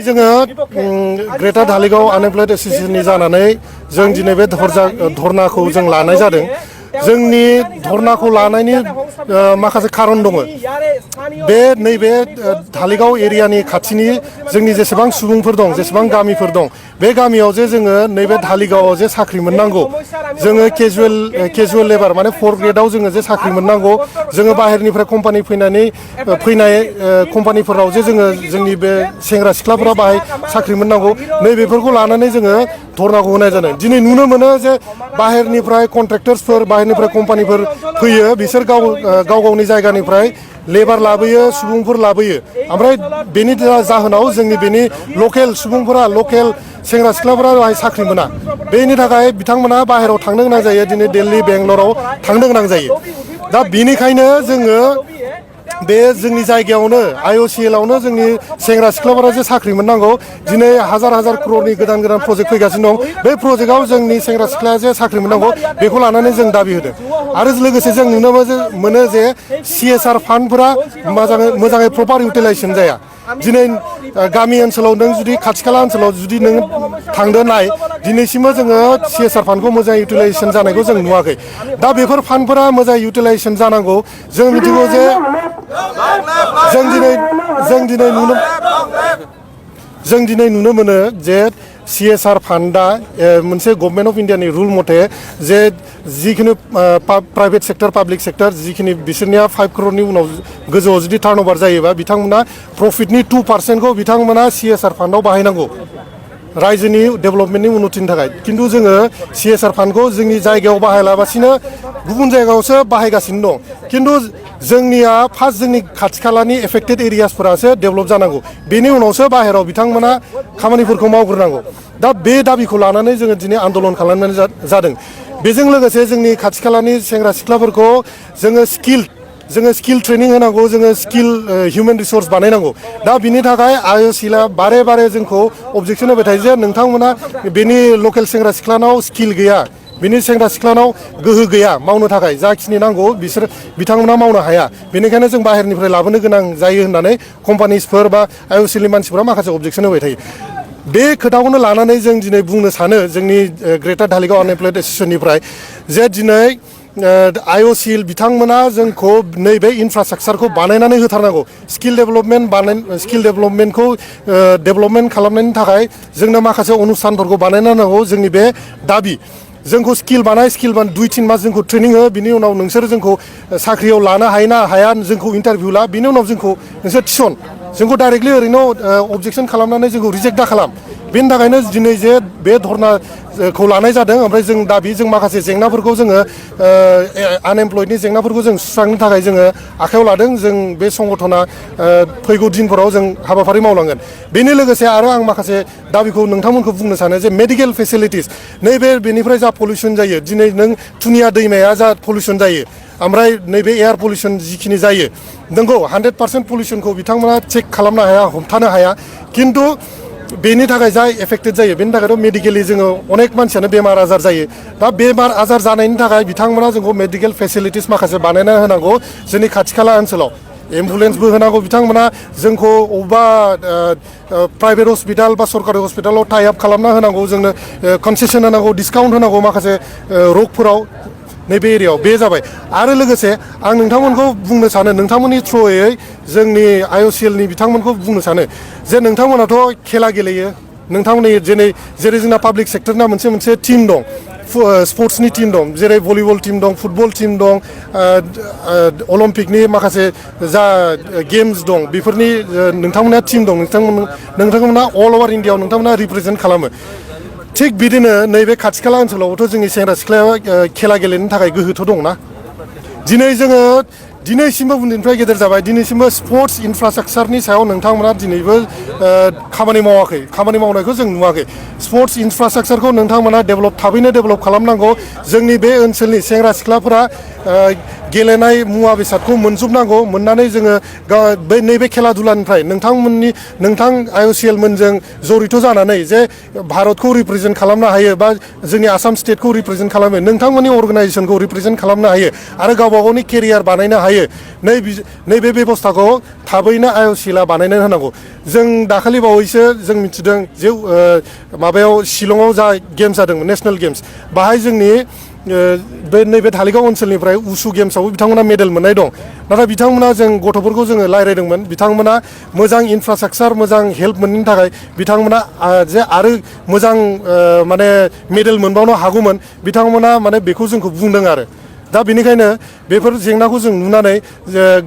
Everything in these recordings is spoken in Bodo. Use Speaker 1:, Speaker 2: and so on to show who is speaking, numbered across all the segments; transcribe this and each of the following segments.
Speaker 1: जोङो ग्रेटार धालिगाव आनएमप्लयड एसोसिएशननि जानानै जों दिनै बे धरनाखौ जों लानाय जादों। जोंनि धरनाखौ लानायनि माखासे खारन दङ। बे नैबे धालिगाव एरियानि खाथिनि जोंनि जेसेबां सुबुंफोर दं, जेसेबां गामिफोर दं, बे गामियाव जे जोङो नैबे धालिगावआव जे साख्रि मोननांगौ, जोङो केजुवेल लेबार माने 4 ग्रेडआव जोङो जे साख्रि मोननांगौ, जोङो बाहेरनिफ्राय कम्पानि फैनाय कम्पानिफोराव जे जोङो जोंनि बे सेंग्रा सिख्लाफोरा बाहाय साख्रि मोननांगौ, नैबेफोरखौ लानानै जोङो धरनाखौ होनाय जादों। दिनै नुनो मोनो जे बाहेरनिफ्राय कन्ट्रेक्टर्सफोर, बाहेरनिफ्राय कम्पानिफोर फैयो, बिसोर गावनि जायगानिफ्राय लेबार लाबोयो, सुबुंफोर लाबोयो। ओमफ्राय बेनि जाहोनाव जोंनि बेनि लकेल सुबुंफोरा, लकेल सेंग्रा सिख्लाफोरा बाहाय साख्रि मोना। बेनि थाखाय बिथांमोना बाहेरायाव थांनो गोनां जायो, दिनै दिल्ली, बेंगलराव थांनो गोनां जायो। दा बेनिखायनो जोङो बे जोंनि जायगायावनो IOCL आवनो जोंनि सेंग्रा सिख्लाफोरा जे साख्रि मोननांगौ, दिनै हाजार क्ररनि गोदान प्रजेक्ट फैगासिनो दं। बे प्रजेक्टआव जोंनि सेंग्रा सिख्लाया जे साख्रि मोननांगौ, बेखौ लानानै जों दाबि होदों। आरो लोगोसे जों नुनो मोनो जे CSR फान्डफोरा मोजाङै प्रपार इउटिलाइजेसन जाया। दिनै गामि ओनसोलाव नों जुदि खाथि खाला ओनसोलाव जुदि नों थांदो नाय, दिनैसिमबो जोङो CSR फान्डखौ मोजां इउटिलाइजेसन जानायखौ जों नुवाखै। दा बेफोर फान्डफोरा मोजां इउटिलाइजेसन जानांगौ। जों मिथिगौ जे जों दिनै नुनो मोनो जे CSR फान्डा मोनसे गभर्नमेन्ट अफ इन्डियानि रुल मथे जे जिखिनि प्राइभेट सेक्टर, पाब्लिक सेक्टर जिखिनि बिसोरनिया 5 क्ररनि उनाव गोजौआव जुदि टार्नअभार जायोबा बिथांमोना प्रफिटनि 2% बिथांमोना CSR फान्डआव बाहायनांगौ, रायजोनि डेभेलपमेन्टनि उन्नतिनि थाखाय। खिन्थु जोङो CSR फान्डखौ जोंनि जायगायाव बाहायालाबासिनो गुबुन जायगायावसो बाहायगासिनो दं। खिन्थु जोंनिया फार्स्ट जोंनि खाथि खालानि एफेक्टेड एरियासफोरासो डेभेलप जानांगौ, बेनि उनावसो बाहेरायाव बिथांमोना खामानिफोरखौ मावग्रोनांगौ। दा बे दाबिखौ लानानै जोङो दिनै आन्दलन खालामनाय जादों। बेजों लोगोसे जोंनि खाथि खालानि सेंग्रा सिख्लाफोरखौ जोङो स्किल ट्रेनिं होनांगौ, जोङो स्किल हिउमेन रिसर्स बानायनांगौ। दा बिनि थाखाय IOCL बारे जोंखौ अबजेक्सन होबाय थायो जे नोंथांमोना बेनि लकेल सेंग्रा सिख्लानाव स्किल गैया, बिनि सेंग्रा सिख्लानाव गोहो गैया मावनो थाखाय, जाखिनि नांगौ बिथांमोना मावनो हाया। बेनिखायनो जों बाहेरनिफ्राय लाबोनो गोनां जायो होननानै कम्पानिसफोर बा IOCLनि मानसिफोरा माखासे अबजेक्सन होबाय थायो। बे खोथाखौनो लानानै जों दिनै बुंनो सानो जोंनि ग्रेटार धालिगाव आनएमप्लयड एसोसिएशननिफ्राय जे दिनै IOCL बिथांमोना जोंखौ नैबे इनफ्रास्ट्राक्चारखौ बानायनानै होथारनांगौ। स्किल डेभेलपमेन्टखौ डेभेलपमेन्ट खालामनायनि थाखाय जोंनो माखासे अनुस्थानफोरखौ बानायना होनांगौ। जोंनि बे दाबि, जोंखौ स्किल 2-3 मास जोंखौ ट्रेनिं हो, बिनि उनाव नोंसोर जोंखौ साख्रियाव लानो हायो ना हाया, जोंखौ इन्टारभिउ ला, बिनि उनाव जोंखौ नोंसोर थिसन, जोंखौ डाइरेक्टलि ओरैनो अबजेक्सन खालामनानै जोंखौ रिजेक्ट दा खालाम। बेनि थाखायनो दिनै जे बे धरनाखौ लानाय जादों। ओमफ्राय जों दाबि, जों माखासे जेंनाफोरखौ जोङो आनएमप्लयडनि जेंनाफोरखौ जों सुस्रांनो थाखाय जोङो आखायाव लादों। जों बे संगठना फैगौ दिनफोराव जों हाबाफारि मावलांगोन। बेनि लोगोसे आरो आं माखासे दाबिखौ नोंथांमोनखौ बुंनो सानो जे मेडिकेल फेसिलिटिस, बेनिफ्राय जा पलिउसन जायो, दिनै नों थुनिया दैमाया जा पलिउसन जायो, ओमफ्राय नैबे एयार पलिउसन जिखिनि जायो, नोंगौ 100% पलिउसनखौ बिथांमोना चेक खालामनो हाया, हमथानो हाया। खिन्थु बेनि थाखाय जाय एफेक्टेड जायो, बेनि थाखायथ' मेडिकेलि जोङो अनेक मानसियानो बेमार आजार जायो। दा बेमार आजार जानायनि थाखाय बिथांमोना जोंखौ मेडिकेल फेसिलिटिस माखासे बानायना होनांगौ जोंनि खाथि खाला ओनसोलाव। एम्बुलेन्सबो होनांगौ बिथांमोना, जोंखौ अबेबा प्राइभेट हस्पिटाल बा सरकारि हस्पिटालाव टाइ आप खालामना होनांगौ, जोंनो कनसेसन होनांगौ, डिसकाउन्ट होनांगौ माखासे रगफोराव नैबे एरियायाव। बे जाबाय। आरो लोगोसे आं नोंथांमोनखौ बुंनो सानो, नोंथांमोननि थ्रुयै जोंनि IOCLनि बिथांमोनखौ बुंनो सानो जे नोंथांमोनाथ' खेला गेलेयो, नोंथांमोननि जेरै जोंना पाब्लिक सेक्टरना मोनसे टिम दं, स्पर्ट्सनि टीम दं जेरै भलिबल टीम दं फुटबल टीम दं अलिम्पिकनि माखासे जा गेम्स दं बेफोरनि नोंथांमोना टीम दं नोंथांमोना अल ओभार इन्डियाआव नोंथांमोना रिप्रेजेन्ट खालामो थिग बिदिनो नैबे खाथि खाला ओनसोलावबोथ' जोंनि सेंग्रा सिख्लाया खेला गेलेनो थाखाय गोहोथ' दंना दिनै जोङो दिनैसिमबो उन्दैनिफ्राय गेदेर जाबाय दिनैसिमबो स्पर्ट्स इनफ्रास्ट्राक्चारनि सायाव नोंथांमोना दिनैबो खामानि मावाखै खामानि मावनायखौ जों नुवाखै स्पर्ट्स इनफ्रास्ट्राक्चारखौ नोंथांमोना थाबैनो डेभेलप खालामनांगौ जोंनि बे ओनसोलनि सेंग्रा सिख्लाफोरा गेलेनाय मुवा बेसादखौ मोनजोबनांगौ मोननानै जोङो नैबे खेला दुलानिफ्राय नोंथां IOCL मोनजों जड़ित जानानै जे भारतखौ रिप्रेजेन्ट खालामनो हायो बा जोंनि आसाम स्टेटखौ रिप्रेजेन्ट खालामो नोंथांमोननि अर्गानाइजेसनखौ रिप्रेजेन्ट खालामनो हायो आरो गावबा गावनि केरियार बानायनो हायो नैबे बेबस्थाखौ थाबैनो IOCL आ बानायनो होनांगौ जों दाखालि बावैसो जों मिथिदों जे माबायाव शिलंआव जा गेम्स जादोंमोन नेशनेल गेम्स बाहाय जोंनि नैबे धालिगाव ओनसोलनिफ्राय उसु गेम्सआवबो बिथांमोना मेडेल मोननाय दं नाथाय बिथांमोना जों गथ'फोरखौ जोङो रायज्लायदोंमोन बिथांमोना मोजां इनफ्रास्ट्राक्चार मोजां हेल्प मोनैनि थाखाय बिथांमोना जे आरो मोजां माने मेडेल मोनबावनो हागौमोन बिथांमोना माने बेखौ जोंखौ बुंदों आरो दा बेनिखायनो बेफोर जेंनाखौ जों नुनानै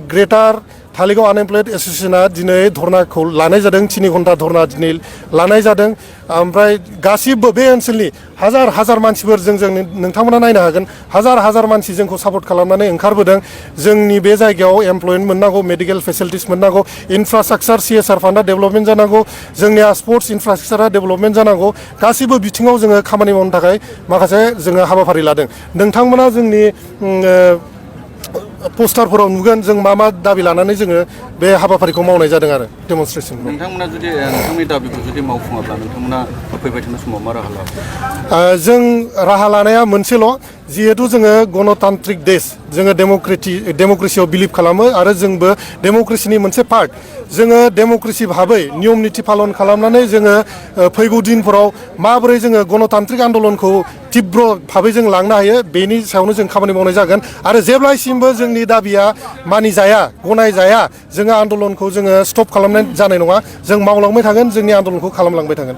Speaker 1: ग्रेटार धालिगाव आनएमप्लयड एस'सिएशना दिनै धर्नाखौ लानाय जादों 3 घन्टा धर्ना दिनै लानाय जादों ओमफ्राय गासिबो बे ओनसोलनि हाजार मानसिफोर जों नोंथांमोना नायनो हागोन हाजार मानसि जोंखौ सापर्ट खालामनानै ओंखारबोदों जोंनि बे जायगायाव एमप्लयमेन्ट मोननांगौ मेडिकेल फेसिलिटिस मोननांगौ इनफ्रास्ट्राक्चार CSR फान्डा डेभेलपमेन्ट जानांगौ जोंनिया स्पर्ट्स इनफ्रास्ट्राक्चारा डेभेलपमेन्ट जानांगौ गासिबो बिथिङाव जोङो खामानि मावनो थाखाय माखासे जोङो हाबाफारि लादों नोंथांमोना जोंनि पोस्टारफोराव नुगोन जों मा दाबि लानानै जोङो बे हाबाफारिखौ मावनाय जादों आरो डेमनस्ट्रेसन
Speaker 2: नोंथांमोना जुदि नोंथांनि दाबिखौ जुदि मावफुङाब्ला नोंथांमोना फैबाय थानाय समाव मा राहा लागोन
Speaker 1: जों राहा लानाया मोनसेल' जिहेतु जोङो गणतान्त्रिक देश जोङो डेम'क्रेसियाव बिलिभ खालामो आरो जोंबो डेम'क्रेसिनि मोनसे पार्ट जोङो डेम'क्रेसि भाबै नियम निथि पालन खालामनानै जोङो फैगौ दिनफोराव माबोरै जोङो गणतान्त्रिक आन्दलनखौ तीव्र भाबै जों लांनो हायो बेनि सायावनो जों खामानि मावनाय जागोन आरो जेब्लासिमबो जोंनि दाबिया मानिजाया गनायजाया जोङो आन्दलनखौ जोङो स्टप खालामनाय जानाय नङा जों मावलांबाय थागोन जोंनि आन्दलनखौ खालामलांबाय थागोन